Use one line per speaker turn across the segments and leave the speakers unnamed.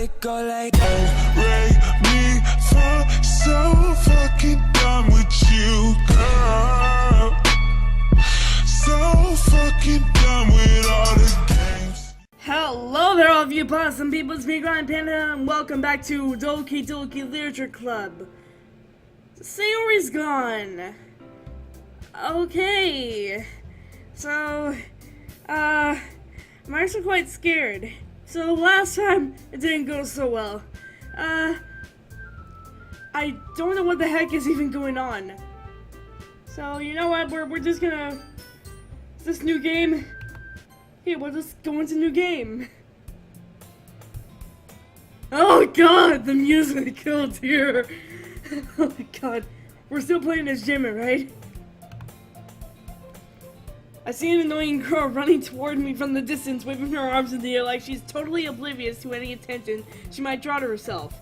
it go like me for so fucking done with you, girl. So fucking done with all the games.
Hello there, all of you awesome people. It's me, Grind Panda, and welcome back to Doki Literature Club. Sayori's gone. Okay. So, I'm actually quite scared. So last time, it didn't go so well. I don't know what the heck is even going on. So, you know what, we're just gonna... This new game... Here, we'll just go into new game. Oh god, the music killed here. Oh my god. We're still playing as Jimmy, right? I see an annoying girl running toward me from the distance, waving her arms in the air like she's totally oblivious to any attention she might draw to herself.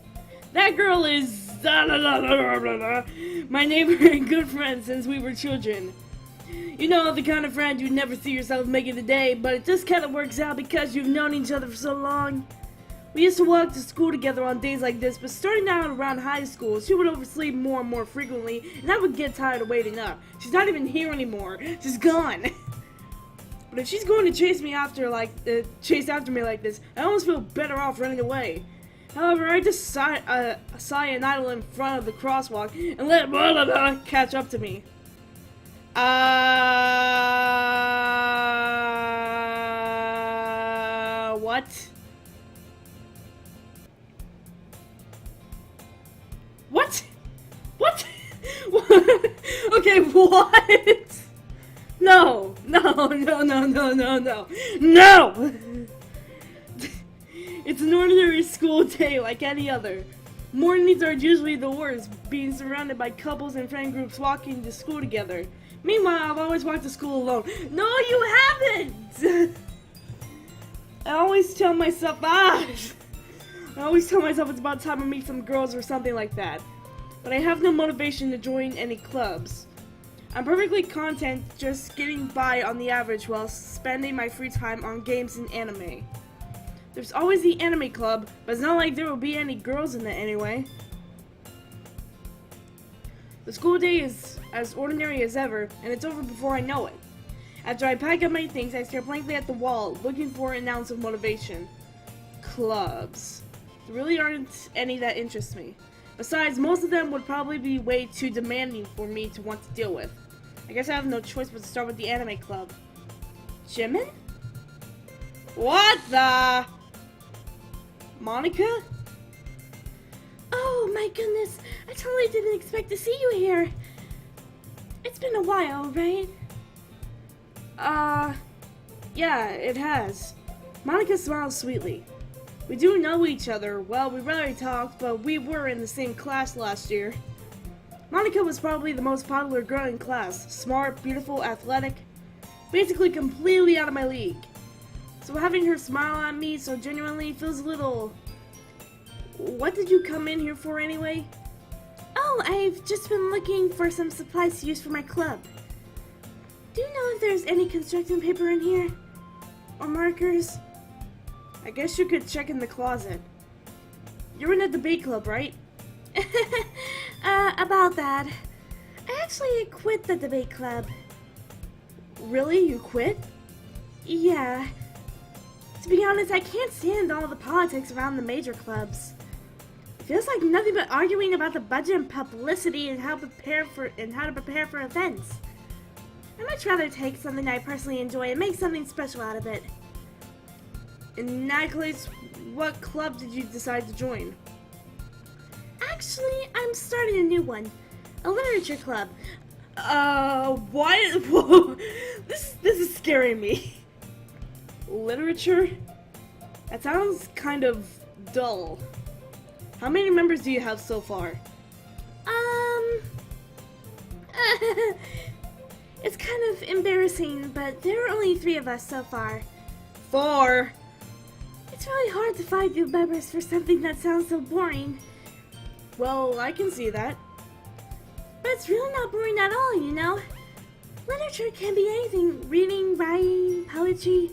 That girl is my neighbor and good friend since we were children. You know, the kind of friend you'd never see yourself making the day, but it just kind of works out because you've known each other for so long. We used to walk to school together on days like this, but starting out around high school, she would oversleep more and more frequently, and I would get tired of waiting up. She's not even here anymore. She's gone. But if she's going to chase me after me like this, I almost feel better off running away. However, I just saw an idol in front of the crosswalk and let catch up to me. What? What? What? Okay, what? No! It's an ordinary school day like any other. Mornings are usually the worst, being surrounded by couples and friend groups walking to school together. Meanwhile, I've always walked to school alone. No, you haven't! I always tell myself, it's about time to meet some girls or something like that. But I have no motivation to join any clubs. I'm perfectly content just getting by on the average while spending my free time on games and anime. There's always the anime club, but it's not like there will be any girls in it anyway. The school day is as ordinary as ever, and it's over before I know it. After I pack up my things, I stare blankly at the wall, looking for an ounce of motivation. Clubs. There really aren't any that interest me. Besides, most of them would probably be way too demanding for me to want to deal with. I guess I have no choice but to start with the anime club. Jimin? What the? Monica? Oh my goodness, I totally didn't expect to see you here. It's been a while, right? Yeah, it has. Monica smiles sweetly. We do know each other. Well, we rarely talked, but we were in the same class last year. Monica was probably the most popular girl in class. Smart, beautiful, athletic. Basically completely out of my league. So having her smile at me so genuinely feels a little... What did you come in here for anyway? Oh, I've just been looking for some supplies to use for my club. Do you know if there's any construction paper in here? Or markers? I guess you could check in the closet. You're in a debate club, right? About that. I actually quit the debate club. Really? You quit? Yeah. To be honest, I can't stand all the politics around the major clubs. It feels like nothing but arguing about the budget and publicity and how to prepare for events. I'd much rather take something I personally enjoy and make something special out of it. In that case, what club did you decide to join? Actually, I'm starting a new one. A literature club. What? Whoa. This is scaring me. Literature? That sounds kind of dull. How many members do you have so far?
It's kind of embarrassing, but there are only 3 of us so far.
4?
It's really hard to find new members for something that sounds so boring.
Well, I can see that.
But it's really not boring at all, you know? Literature can be anything. Reading, writing, poetry.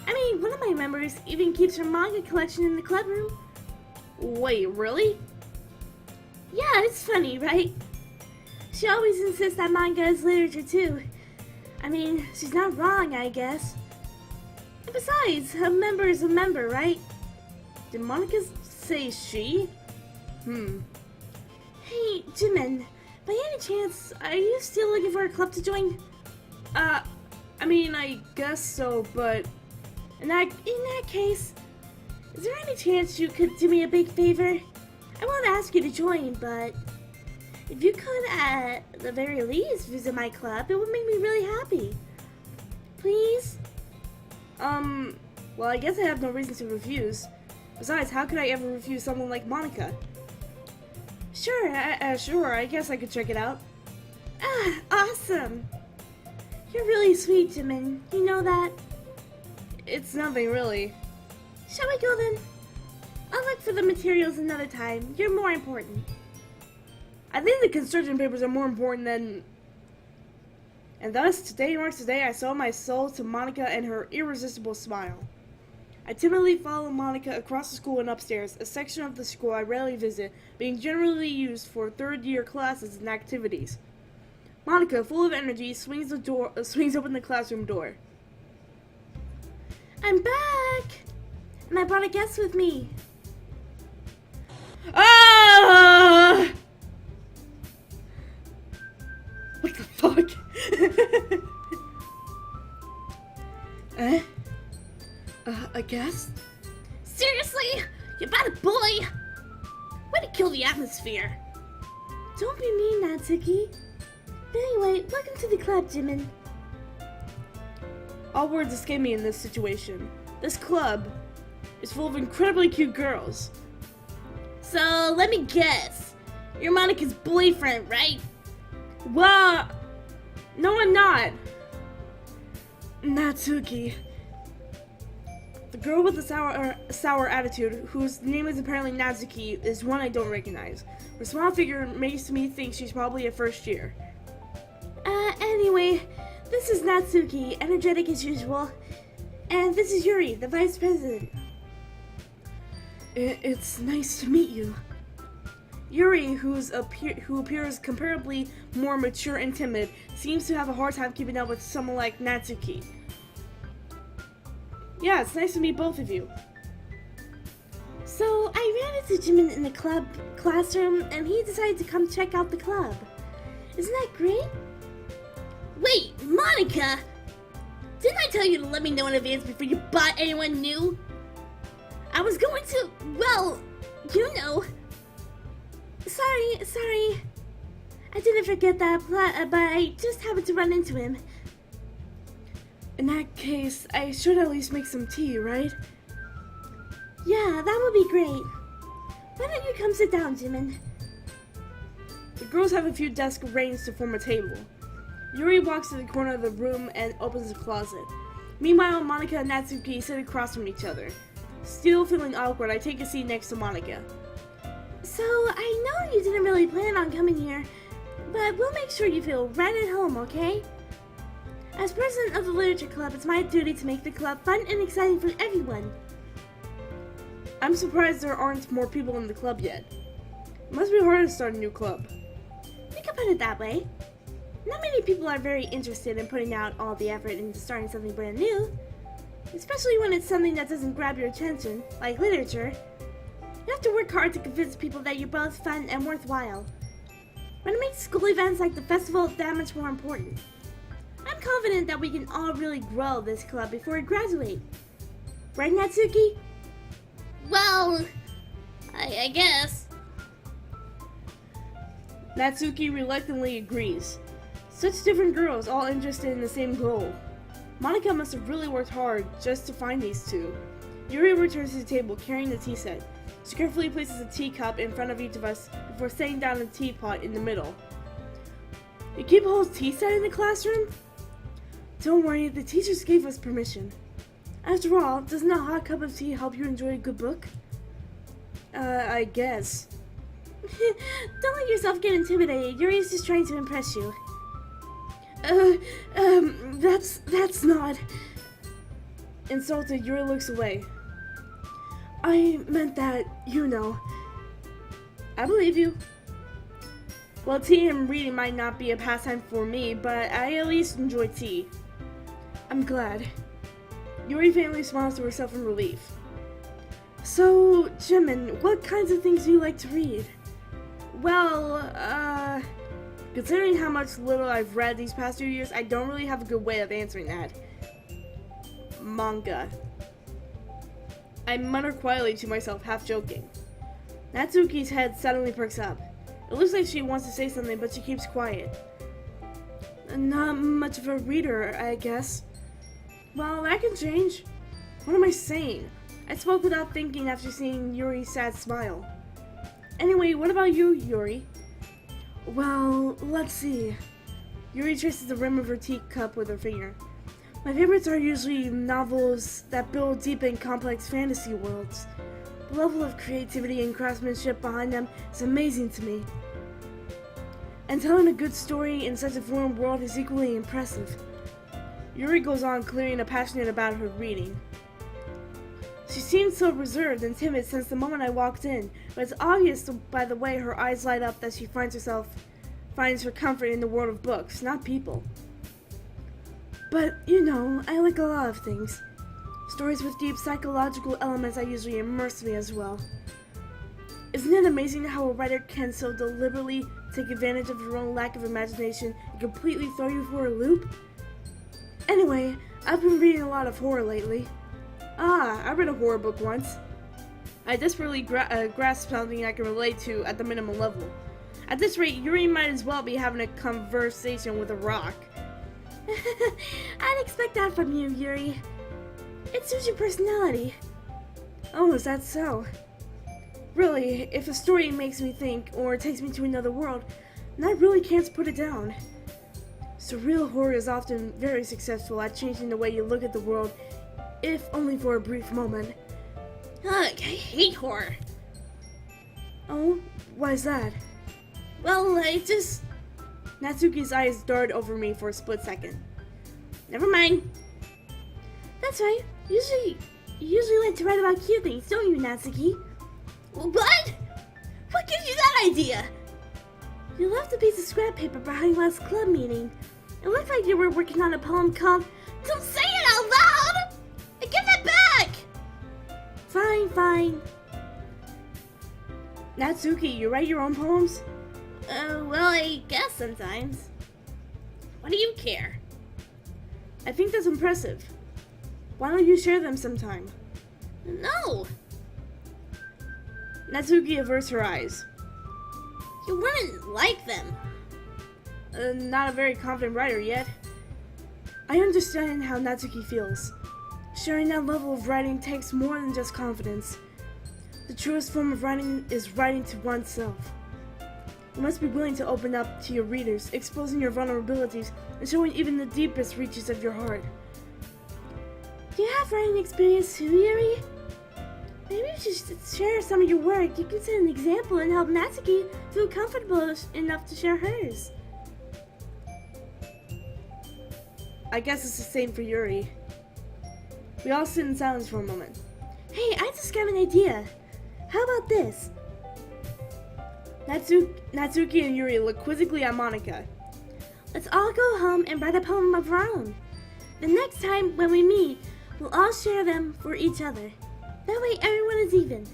I mean, one of my members even keeps her manga collection in the club room.
Wait, really?
Yeah, it's funny, right? She always insists that manga is literature too. I mean, she's not wrong, I guess. And besides, a member is a member, right?
Did Monica say she?
Hey, Jimin, by any chance, are you still looking for a club to join?
I mean, I guess so, but
In that case, is there any chance you could do me a big favor? I won't ask you to join, but if you could, at the very least, visit my club, it would make me really happy. Please?
Well, I guess I have no reason to refuse. Besides, how could I ever refuse someone like Monica?
Sure,
Sure, I guess I could check it out.
Awesome. You're really sweet, Jimin. You know that?
It's nothing, really.
Shall we go then? I'll look for the materials another time. You're more important.
I think the construction papers are more important than... And thus, today marks the day I sold my soul to Monica and her irresistible smile. I timidly follow Monica across the school and upstairs, a section of the school I rarely visit, being generally used for third-year classes and activities. Monica, full of energy, swings open the classroom door.
I'm back! And I brought a guest with me.
Ah! What the fuck? A guest?
Seriously? You bad boy! Way to kill the atmosphere! Don't be mean, Natsuki. But anyway, welcome to the club, Jimin.
All words escape me in this situation. This club is full of incredibly cute girls.
So, let me guess. You're Monica's boyfriend, right?
Well, no, I'm not. Natsuki. The girl with the sour attitude, whose name is apparently Natsuki, is one I don't recognize. Her small figure makes me think she's probably a first year.
Anyway, this is Natsuki, energetic as usual. And this is Yuri, the vice president.
It's nice to meet you. Yuri, who appears comparably more mature and timid, seems to have a hard time keeping up with someone like Natsuki. Yeah, it's nice to meet both of you.
So, I ran into Jimin in the club classroom, and he decided to come check out the club. Isn't that great? Wait, Monica! Didn't I tell you to let me know in advance before you bought anyone new? I was going to, well, you know. Sorry. I didn't forget that, but I just happened to run into him.
In that case, I should at least make some tea, right?
Yeah, that would be great. Why don't you come sit down, Jimin?
The girls have a few desk arranged to form a table. Yuri walks to the corner of the room and opens a closet. Meanwhile, Monica and Natsuki sit across from each other. Still feeling awkward, I take a seat next to Monica.
So, I know you didn't really plan on coming here, but we'll make sure you feel right at home, okay? As president of the Literature Club, it's my duty to make the club fun and exciting for everyone.
I'm surprised there aren't more people in the club yet. It must be hard to start a new club.
We could put it that way. Not many people are very interested in putting out all the effort into starting something brand new, especially when it's something that doesn't grab your attention, like literature. You have to work hard to convince people that you're both fun and worthwhile. But it makes school events like the festival that much more important. I'm confident that we can all really grow this club before we graduate. Right, Natsuki? Well, I guess.
Natsuki reluctantly agrees. Such different girls, all interested in the same goal. Monica must have really worked hard just to find these two. Yuri returns to the table carrying the tea set. She carefully places a teacup in front of each of us before setting down a teapot in the middle. You keep a whole tea set in the classroom? Don't worry, the teachers gave us permission. After all, doesn't a hot cup of tea help you enjoy a good book? I guess.
Don't let yourself get intimidated. Yuri's just trying to impress you.
That's not... Insulted, Yuri looks away. I meant that, you know. I believe you. Well, tea and reading might not be a pastime for me, but I at least enjoy tea. I'm glad. Yuri faintly smiles to herself in relief. So, Jimin, what kinds of things do you like to read? Well, considering how much little I've read these past few years, I don't really have a good way of answering that. Manga. I mutter quietly to myself, half joking. Natsuki's head suddenly perks up. It looks like she wants to say something, but she keeps quiet. Not much of a reader, I guess. Well, that can change. What am I saying? I spoke without thinking after seeing Yuri's sad smile. Anyway, what about you, Yuri? Well, let's see. Yuri traces the rim of her teacup with her finger. My favorites are usually novels that build deep and complex fantasy worlds. The level of creativity and craftsmanship behind them is amazing to me. And telling a good story in such a foreign world is equally impressive. Yuri goes on, clearly passionate about her reading. She seemed so reserved and timid since the moment I walked in, but it's obvious by the way her eyes light up that she finds her comfort in the world of books, not people. But, you know, I like a lot of things. Stories with deep psychological elements are usually immerse me as well. Isn't it amazing how a writer can so deliberately take advantage of your own lack of imagination and completely throw you for a loop? Anyway, I've been reading a lot of horror lately. I read a horror book once. I desperately grasped something I can relate to at the minimum level. At this rate, Yuri might as well be having a conversation with a rock.
I'd expect that from you, Yuri. It suits your personality.
Oh, is that so? Really, if a story makes me think or takes me to another world, then I really can't put it down. Surreal horror is often very successful at changing the way you look at the world, if only for a brief moment.
Ugh, I hate horror.
Oh, why is that?
Well, I just...
Natsuki's eyes darted over me for a split second.
Never mind. That's right. You usually like to write about cute things, don't you, Natsuki? What? What gives you that idea? You left a piece of scrap paper behind last club meeting. It looked like you were working on a poem called Don't Say It Out Loud! Give it back!
Fine. Natsuki, you write your own poems?
Well, I guess sometimes. What do you care?
I think that's impressive. Why don't you share them sometime?
No!
Natsuki averts her eyes.
You wouldn't like them.
Not a very confident writer yet. I understand how Natsuki feels. Sharing that level of writing takes more than just confidence. The truest form of writing is writing to oneself. You must be willing to open up to your readers, exposing your vulnerabilities and showing even the deepest reaches of your heart.
Do you have writing experience too, Yuri? Maybe you should share some of your work. You could set an example and help Natsuki feel comfortable enough to share hers.
I guess it's the same for Yuri. We all sit in silence for a moment.
Hey, I just got an idea. How about this?
Natsuki and Yuri look quizzically at Monika.
Let's all go home and write a poem of our own. The next time when we meet, we'll all share them for each other. That way everyone is even.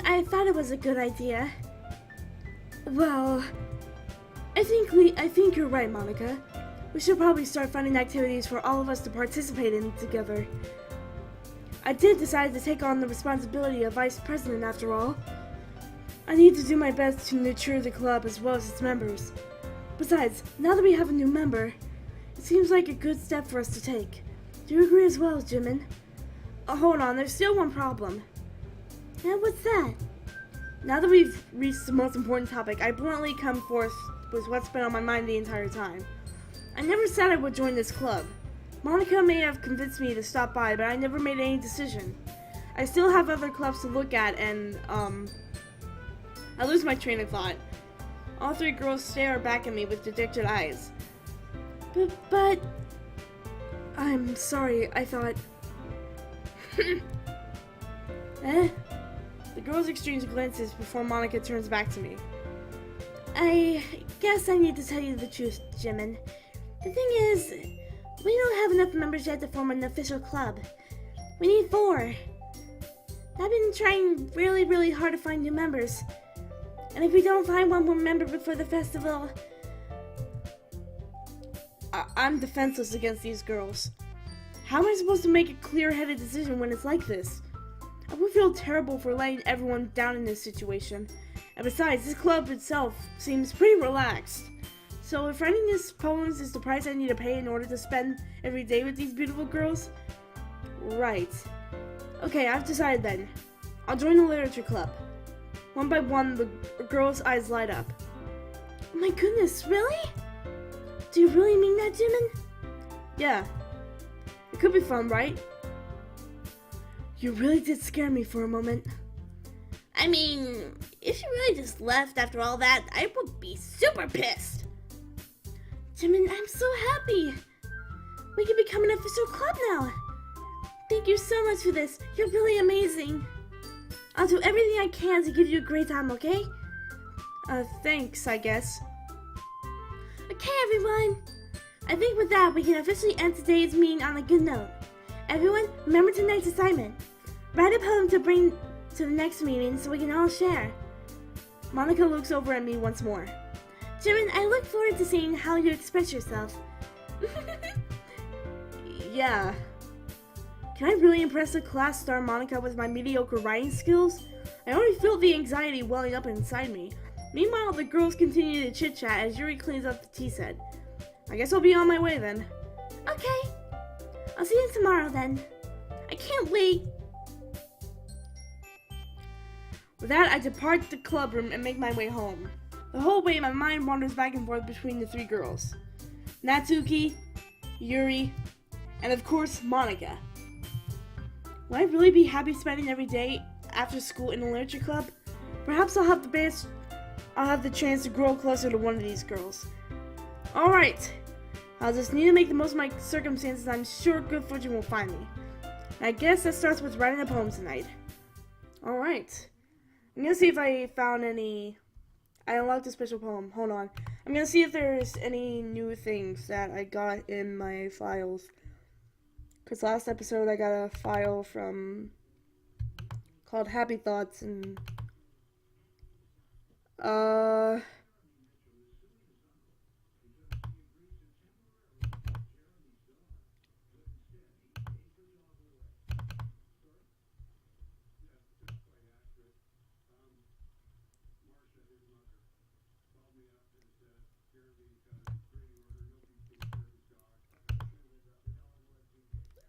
I thought it was a good idea.
Well, I think you're right, Monika. We should probably start finding activities for all of us to participate in together. I did decide to take on the responsibility of vice president after all. I need to do my best to nurture the club as well as its members. Besides, now that we have a new member, it seems like a good step for us to take. Do you agree as well, Jimin? Hold on, there's still one problem.
Yeah, what's that?
Now that we've reached the most important topic, I bluntly come forth with what's been on my mind the entire time. I never said I would join this club. Monika may have convinced me to stop by, but I never made any decision. I still have other clubs to look at, and, I lose my train of thought. All three girls stare back at me with dejected eyes.
But...
I'm sorry, I thought... Eh? The girls exchange glances before Monica turns back to me.
I guess I need to tell you the truth, Jimin. The thing is, we don't have enough members yet to form an official club. We need 4. I've been trying really hard to find new members. And if we don't find one more member before the festival...
I'm defenseless against these girls. How am I supposed to make a clear-headed decision when it's like this? I would feel terrible for letting everyone down in this situation. And besides, this club itself seems pretty relaxed. So if writing these poems is the price I need to pay in order to spend every day with these beautiful girls? Right. Okay, I've decided then. I'll join the literature club. One by one, the girls' eyes light up.
Oh my goodness, really? Do you really mean that, Jimin?
Yeah. It could be fun, right?
You really did scare me for a moment. I mean, if you really just left after all that, I would be super pissed. Jimin, I'm so happy. We can become an official club now. Thank you so much for this. You're really amazing. I'll do everything I can to give you a great time, okay?
Thanks, I guess.
Okay, everyone. I think with that, we can officially end today's meeting on a good note. Everyone, remember tonight's assignment. Write a poem to bring to the next meeting so we can all share.
Monica looks over at me once more.
Jimin, I look forward to seeing how you express yourself.
Yeah. Can I really impress the class star Monica with my mediocre writing skills? I already feel the anxiety welling up inside me. Meanwhile, the girls continue to chit-chat as Yuri cleans up the tea set. I guess I'll be on my way then.
Okay. I'll see you tomorrow then. I can't wait.
With that, I depart the club room and make my way home. The whole way, my mind wanders back and forth between the 3 girls. Natsuki, Yuri, and of course, Monica. Will I really be happy spending every day after school in a literature club? Perhaps I'll have the chance to grow closer to one of these girls. Alright, I'll just need to make the most of my circumstances. I'm sure good fortune will find me. I guess that starts with writing a poem tonight. Alright. I'm gonna see if I found any... I unlocked a special poem. Hold on. I'm gonna see if there's any new things that I got in my files. Because last episode I got a file from... called Happy Thoughts and...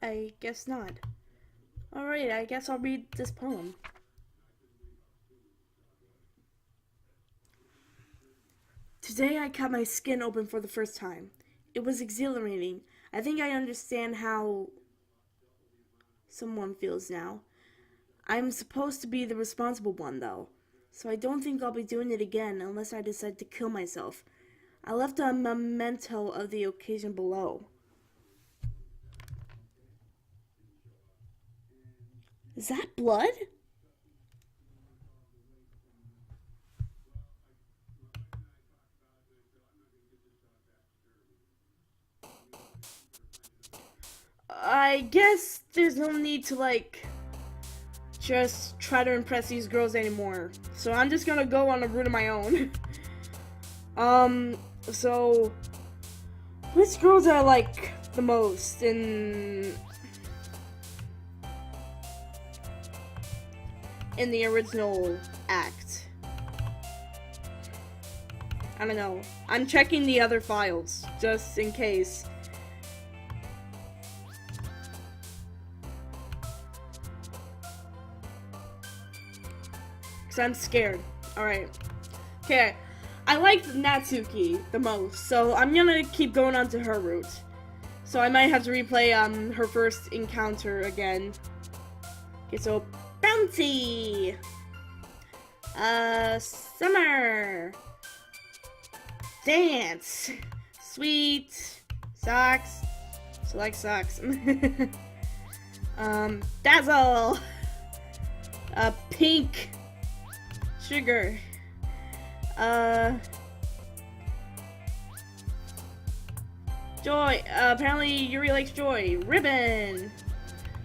I guess not. Alright, I guess I'll read this poem. Today I cut my skin open for the first time. It was exhilarating. I think I understand how someone feels now. I'm supposed to be the responsible one, though, so I don't think I'll be doing it again unless I decide to kill myself. I left a memento of the occasion below. Is that blood? I guess there's no need to, like, just try to impress these girls anymore. So I'm just gonna go on a route of my own. So... which girls are, like, the most in the original act? I don't know. I'm checking the other files, just in case. Because I'm scared. Alright. Okay. I liked Natsuki the most, so I'm gonna keep going on to her route. So I might have to replay her first encounter again. Okay, so bouncy! Summer! Dance! Sweet! Socks! Select sucks. Dazzle. Pink. Sugar. Joy. Apparently Yuri likes Joy. Ribbon.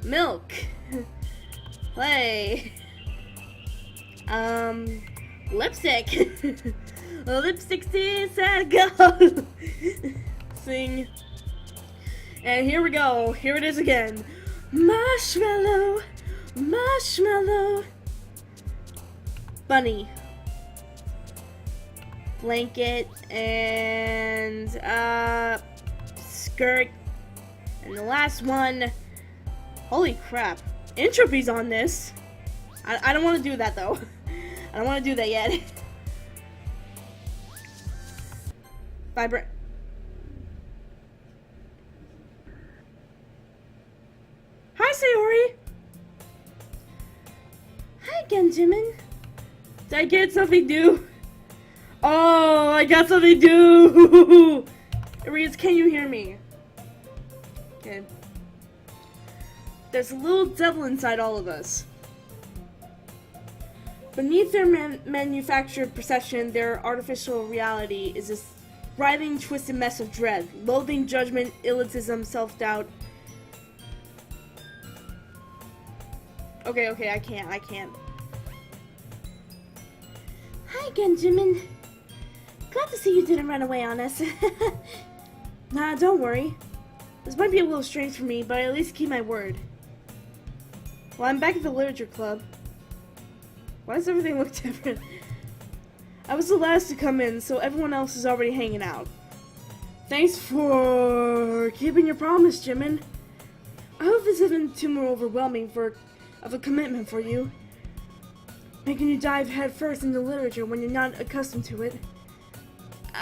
Milk. Play. Lipstick. Lipstick said go. Sing. And here we go. Here it is again. Marshmallow. Marshmallow. Bunny. Blanket. And skirt. And the last one. Holy crap. Entropy's on this. I don't want to do that though. I don't want to do that yet. Vibrant. Hi, Sayori.
Hi, Genjimin.
Did I get something new? Oh, I got something new. It reads, can you hear me? Okay. There's a little devil inside all of us. Beneath their manufactured perception, their artificial reality is this writhing, twisted mess of dread, loathing, judgment, elitism, self-doubt. Okay, I can't.
Hi, Genjimin. Glad to see you didn't run away on us.
Nah, don't worry. This might be a little strange for me, but I at least keep my word. Well, I'm back at the literature club. Why does everything look different? I was the last to come in, so everyone else is already hanging out. Thanks for keeping your promise, Jimin. I hope this isn't too more overwhelming of a commitment for you. Making you dive headfirst into literature when you're not accustomed to it.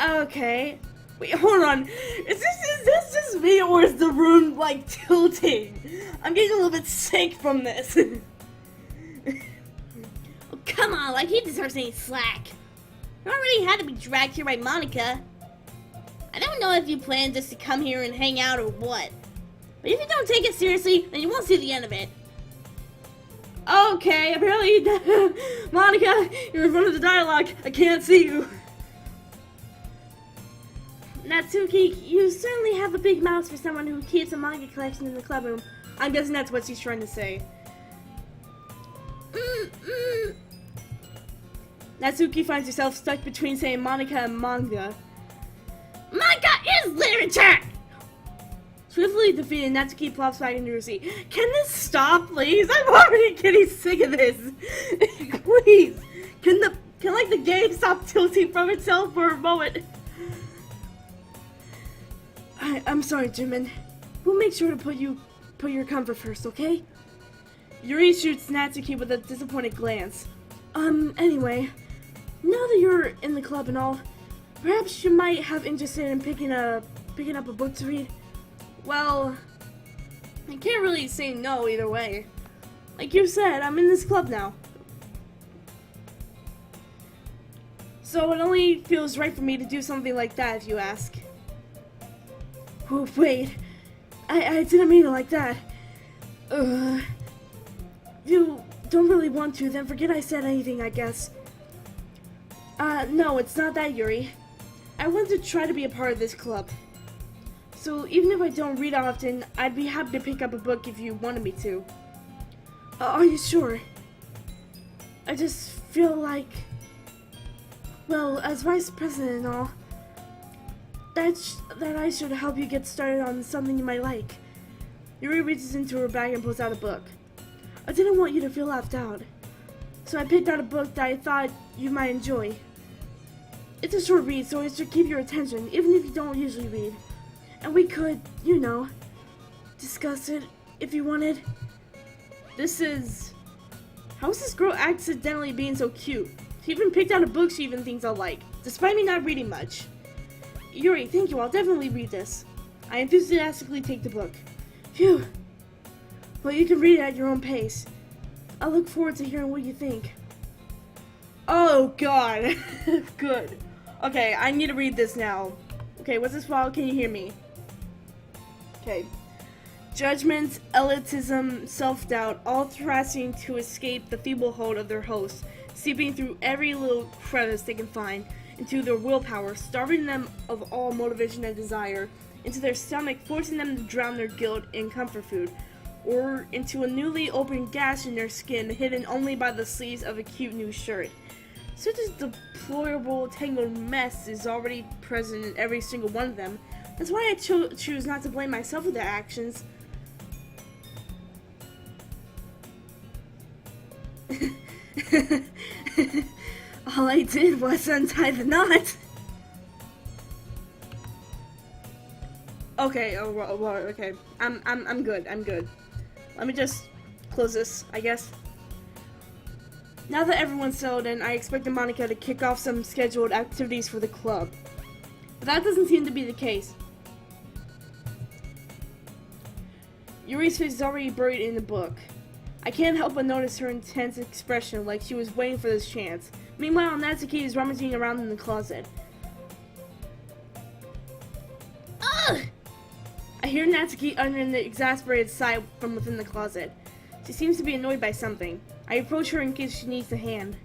Okay. Wait, hold on. Is this just me, or is the room like tilting? I'm getting a little bit sick from this.
Oh, come on, like he deserves any slack. You already had to be dragged here by Monica. I don't know if you plan just to come here and hang out or what. But if you don't take it seriously, then you won't see the end of it.
Okay, apparently, Monica, you're in front of the dialogue. I can't see you.
Natsuki, you certainly have a big mouth for someone who keeps a manga collection in the club room.
I'm guessing that's what she's trying to say. Natsuki finds herself stuck between saying Monica and manga.
Manga is literature!
Swiftly defeated, Natsuki plops back into her seat. Can this stop, please? I'm already getting sick of this. Please, can like the game stop tilting from itself for a moment? I'm sorry, Jimin. We'll make sure to put your comfort first, okay? Yuri shoots Natsuki with a disappointed glance. Anyway, now that you're in the club and all, perhaps you might have interest in picking up a book to read. Well, I can't really say no either way. Like you said, I'm in this club now. So it only feels right for me to do something like that, if you ask. Oh, wait. I didn't mean it like that. You don't really want to, then forget I said anything, I guess. No, it's not that, Yuri. I want to try to be a part of this club. So even if I don't read often, I'd be happy to pick up a book if you wanted me to. Are you sure? I just feel like, well, as vice president and all, that I should help you get started on something you might like. Yuri reaches into her bag and pulls out a book. I didn't want you to feel left out, so I picked out a book that I thought you might enjoy. It's a short read, so it should keep your attention, even if you don't usually read. And we could, you know, discuss it if you wanted. How is this girl accidentally being so cute? She even picked out a book she even thinks I'll like, despite me not reading much. Yuri, thank you, I'll definitely read this. I enthusiastically take the book. Phew. Well, you can read it at your own pace. I look forward to hearing what you think. Oh, God. Good. Okay, I need to read this now. Okay, what's this file? Can you hear me? Okay. Judgment, elitism, self-doubt, all thrashing to escape the feeble hold of their hosts, seeping through every little crevice they can find into their willpower, starving them of all motivation and desire, into their stomach, forcing them to drown their guilt in comfort food, or into a newly opened gash in their skin hidden only by the sleeves of a cute new shirt. Such a deplorable, tangled mess is already present in every single one of them. That's why I choose not to blame myself for their actions. All I did was untie the knot. Okay, okay. I'm good. I'm good. Let me just close this, I guess. Now that everyone's settled in, I expected Monica to kick off some scheduled activities for the club. But that doesn't seem to be the case. Yuri's face is already buried in the book. I can't help but notice her intense expression, like she was waiting for this chance. Meanwhile, Natsuki is rummaging around in the closet. Ugh! I hear Natsuki uttering an exasperated sigh from within the closet. She seems to be annoyed by something. I approach her in case she needs a hand.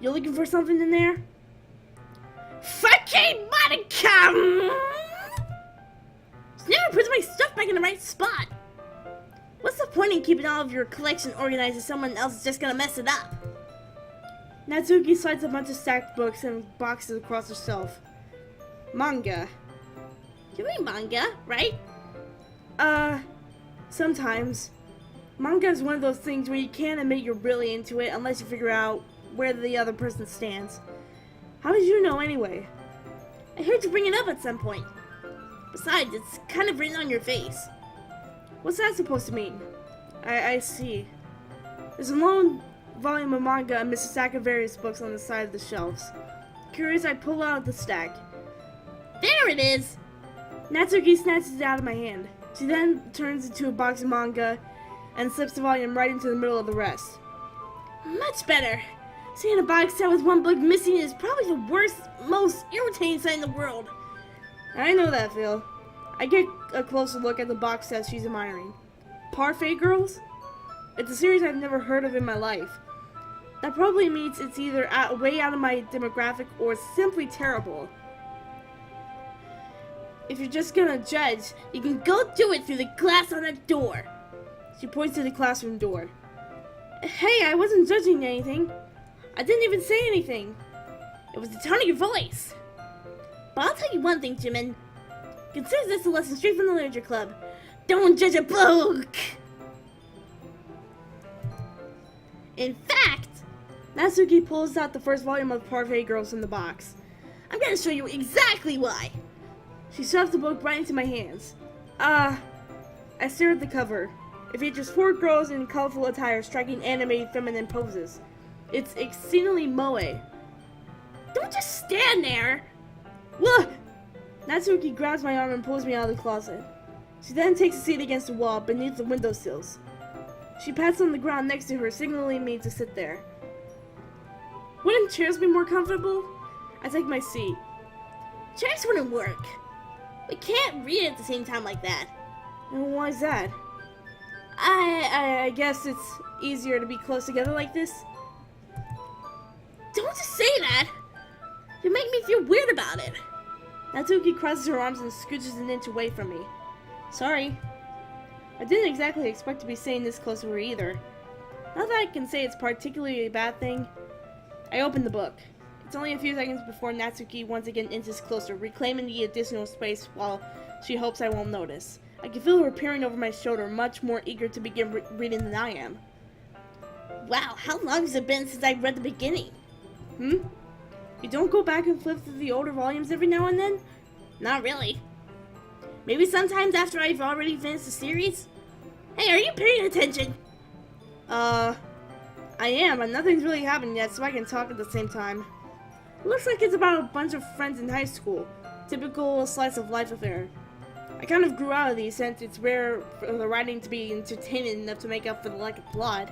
You looking for something in there? Fucking Monica! She never puts my stuff back in the right spot. What's the point in keeping all of your collection organized if someone else is just gonna mess it up? Natsuki slides a bunch of stacked books and boxes across her shelf. Manga. You read manga, right? Sometimes. Manga is one of those things where you can't admit you're really into it unless you figure out where the other person stands. How did you know anyway? I heard you bring it up at some point. Besides, it's kind of written on your face. What's that supposed to mean? I see. There's a long volume of manga amidst a stack of various books on the side of the shelves. Curious, I pull out the stack. There it is! Natsuki snatches it out of my hand. She then turns it to a box of manga and slips the volume right into the middle of the rest. Much better. Seeing a box set with one book missing is probably the worst, most irritating sight in the world. I know that, Phil. I get a closer look at the box set she's admiring. Parfait Girls? It's a series I've never heard of in my life. That probably means it's either way out of my demographic or simply terrible. If you're just gonna judge, you can go do it through the glass on that door. She points to the classroom door. Hey, I wasn't judging anything. I didn't even say anything. It was the tone of your voice. But I'll tell you one thing, Jimin. Consider this a lesson straight from the literature club. Don't judge a book! In fact, Natsuki pulls out the first volume of Parfait Girls from the box. I'm gonna show you exactly why. She shoves the book right into my hands. I stare at the cover. It features 4 girls in colorful attire striking anime feminine poses. It's exceedingly moe. Don't just stand there! Look! Natsuki grabs my arm and pulls me out of the closet. She then takes a seat against the wall beneath the windowsills. She pats on the ground next to her, signaling me to sit there. Wouldn't chairs be more comfortable? I take my seat. Chairs wouldn't work. We can't read at the same time like that. And why's that? I guess it's easier to be close together like this. Don't just say that! You make me feel weird about it. Natsuki crosses her arms and scooches an inch away from me. Sorry. I didn't exactly expect to be staying this close to her either. Not that I can say it's particularly a bad thing. I open the book. It's only a few seconds before Natsuki once again inches closer, reclaiming the additional space while she hopes I won't notice. I can feel her peering over my shoulder, much more eager to begin reading than I am. Wow, how long has it been since I read the beginning? You don't go back and flip through the older volumes every now and then? Not really. Maybe sometimes after I've already finished the series? Hey, are you paying attention? I am, but nothing's really happened yet, so I can talk at the same time. It looks like it's about a bunch of friends in high school. Typical slice of life affair. I kind of grew out of these since it's rare for the writing to be entertaining enough to make up for the lack of plot.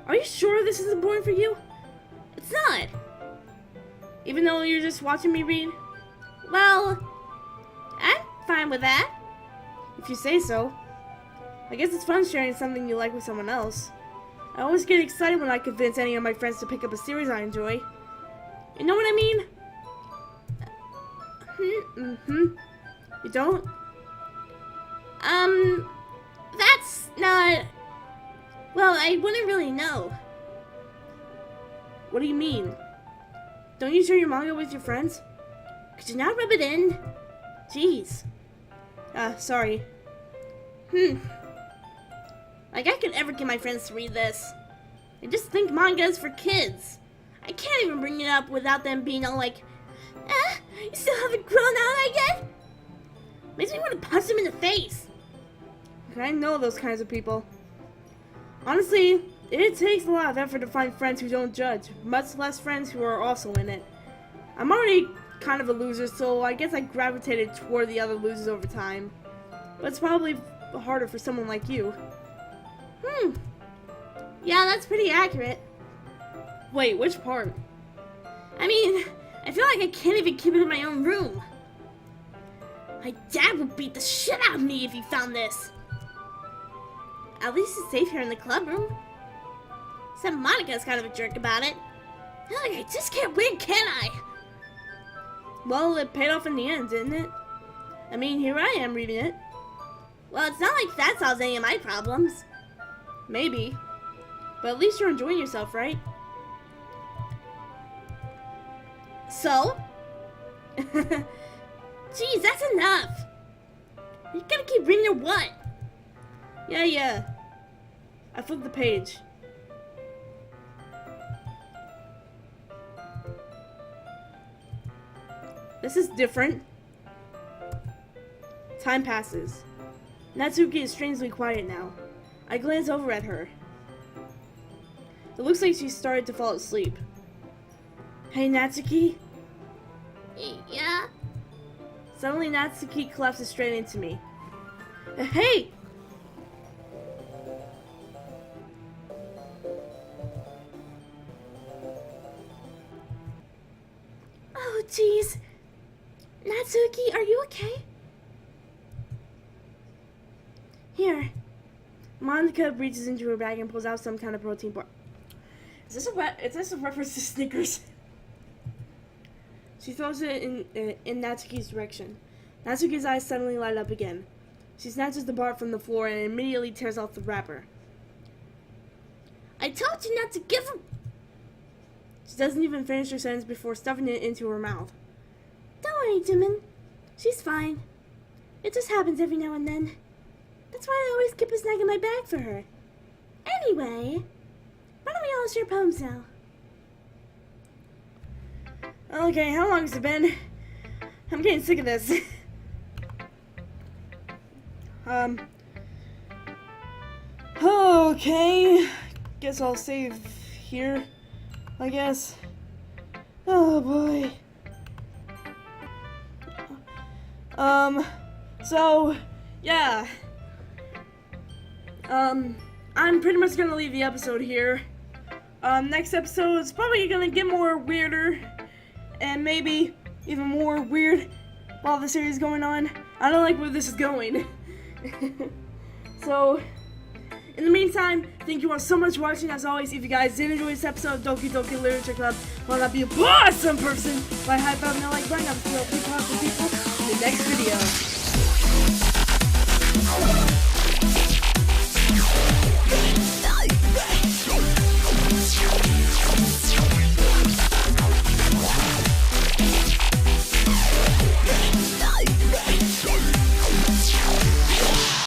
Are you sure this is important for you? It's not. Even though you're just watching me read? Well,
with that.
If you say so. I guess it's fun sharing something you like with someone else. I always get excited when I convince any of my friends to pick up a series I enjoy. You know what I mean? You don't?
That's not... Well, I wouldn't really know.
What do you mean? Don't you share your manga with your friends?
Could you not rub it in?
Jeez. Sorry.
Like I could ever get my friends to read this. They just think manga is for kids. I can't even bring it up without them being all like, you still haven't grown out yet? Makes me want to punch them in the face.
I know those kinds of people. Honestly, it takes a lot of effort to find friends who don't judge, much less friends who are also in it. I'm already kind of a loser, so I guess I gravitated toward the other losers over time. But it's probably harder for someone like you.
Yeah, that's pretty accurate.
Wait, which part?
I mean, I feel like I can't even keep it in my own room. My dad would beat the shit out of me if he found this. At least it's safe here in the club room. Except Monica's kind of a jerk about it. Like, I just can't win, can I?
Well, it paid off in the end, didn't it? I mean, here I am reading it.
Well, it's not like that solves any of my problems.
Maybe. But at least you're enjoying yourself, right?
So? Jeez, that's enough. You gonna keep reading or what?
Yeah. I flipped the page. This is different. Time passes. Natsuki is strangely quiet now. I glance over at her. It looks like she started to fall asleep. Hey, Natsuki?
Yeah?
Suddenly, Natsuki collapses straight into me. Hey!
Oh, jeez. Natsuki, are you okay?
Here. Monica reaches into her bag and pulls out some kind of protein bar. Is this a reference to Snickers? She throws it in Natsuki's direction. Natsuki's eyes suddenly light up again. She snatches the bar from the floor and immediately tears off the wrapper.
I told you not to give him...
She doesn't even finish her sentence before stuffing it into her mouth.
Don't worry, Jimin. She's fine. It just happens every now and then. That's why I always keep a snack in my bag for her. Anyway, why don't we all share poems now?
Okay, how long has it been? I'm getting sick of this. Okay. Guess I'll save here, I guess. Oh boy. So, yeah. I'm pretty much gonna leave the episode here. Next episode is probably gonna get more weirder, and maybe even more weird while the series is going on. I don't like where this is going. So, in the meantime, thank you all so much for watching. As always, if you guys did enjoy this episode of Doki Doki Literature Club, why not be a awesome person by high five and like button. I'll see you all people in the next video.